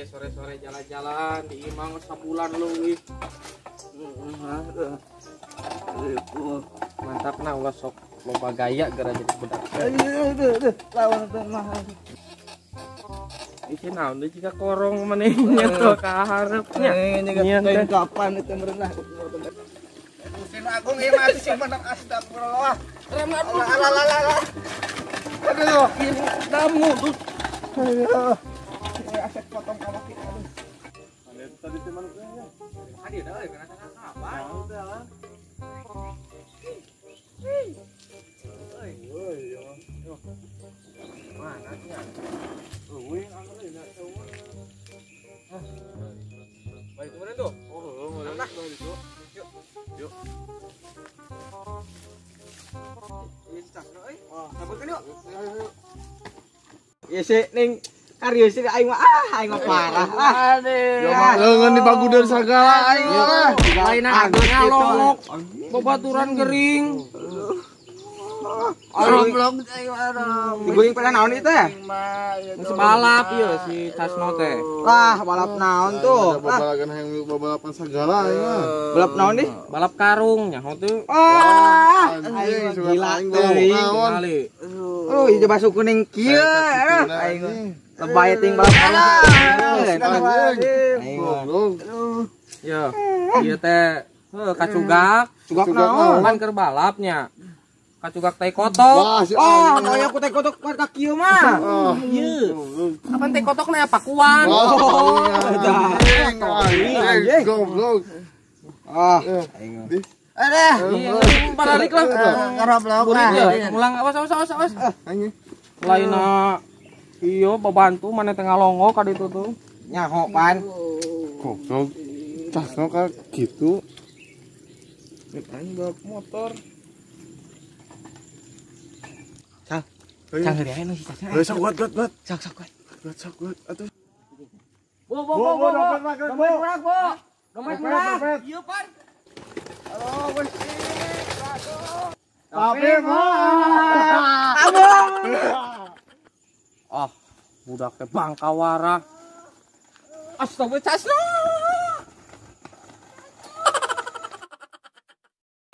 ya sore-sore jalan-jalan di Imang sebulan lu ih. Mantap nah ulah sok loba gaya gara jadi budak. Lawan tengah. Iki naon deui jika korong manehnya tuh ka hareup nya. Nya kapan itu merenah. Musim agung ieu mah sing bener astagfirullah. Alah. Aduh, damu. Aduh. Aset potong kawak kita. Ada tadi teman saya. Ada dah kana apa? Udah lah. Mana nya? Baik kemarin tuh. Nah. Yuk. Ini cakna euy. Sabeutkeun yuk. Ya sih ning karya sih aing mah aing mah parah. Aduh. Ya mah leungeun dibagudeun sagala aing mah. Lain ngalongok. Babaturan gering. Goblok aing mah. Diguling pada naon itu ya? Balap ieu si Casno teh. Lah, balap naon tuh? Babalagan hayang babalapan sagala aing mah. Balap naon di? Balap karung nyaho teu. Aing sudah gila aing teuing. naon. Kali. Ieu basuh kuning kieu. Aing lebay ting balap Goblok. Yo, ieu teh kacugak. Cugak naon? Pan keur balapnya. Kacugak teh kotok. Wah, si Oh, aing. aya ku teh kotok ka kieu mah. Ieu. Apaan teh kotokna pakuan. Anjing, goblok. Aing. Aduh. Iya, balik lah. Ngarablok Burit ya. Mulang awas. Anjing. Laina iya babantu mana teh ngalongo ka ditu tuh. Nyaho pan. Goblok. Casno ka gitu. Aing bawa motor. Cang heuri aya nu si Cacna. Sok kuat. Sok kuat. Sok kuat. Atuh. Bo. Dompet murah. Iya, Pan. Tapi mah. Ah, budak teh Bangkawara. Astaga, Casno.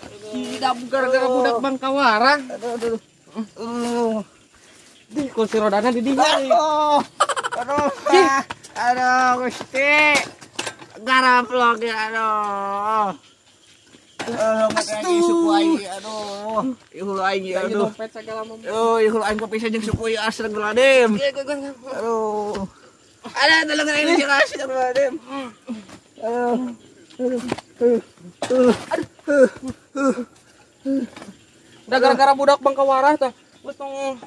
Tidak gara-gara budak Bangkawara. Aduh. Di kursi rodana di dieu. Aduh, Gusti. Garablok ya, aduh. Makanya suku aing, aduh. Ihulu aing, aduh. Dompet segala macam. Ihulu aing kepisah jeung suku aing astagfirullahaladzim. Aduh. Ada dalam aing jeung astagfirullahaladzim. Da gara-gara budak Bangkawara tah. Wes tong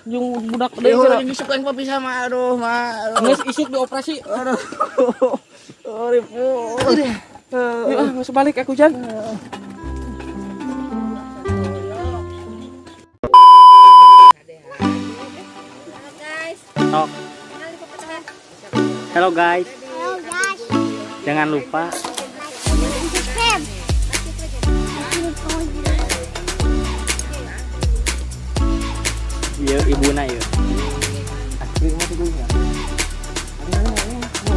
jeung budak deui. Ihulu aing suku aing kepisah mah, aduh, mah. Geus isuk dioperasi. Aduh. Ribu. Yuk, masuk balik aku Jan. Tok. Halo guys. Jangan lupa Iya, ibuna yuk. Asli mah tuh nya.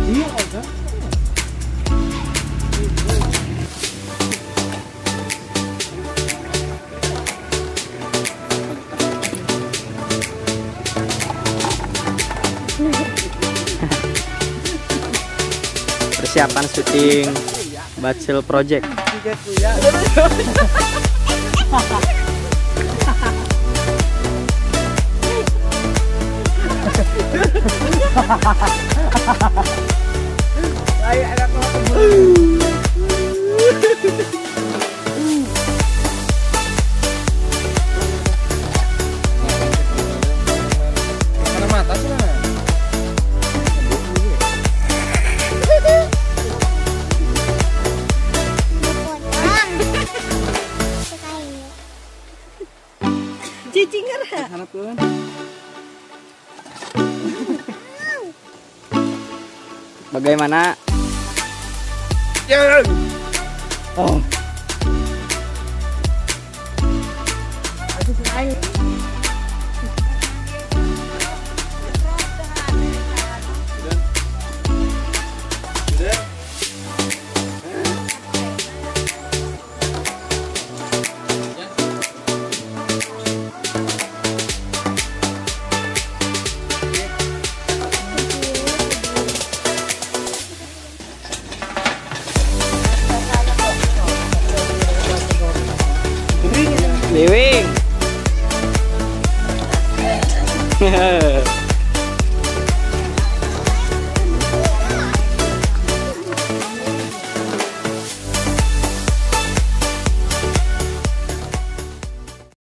Iya aja. Persiapan syuting Bacil Project. Mana mata sih nah? Cicing kan? Harapkeun. Bagaimana? Oh. Hehehe.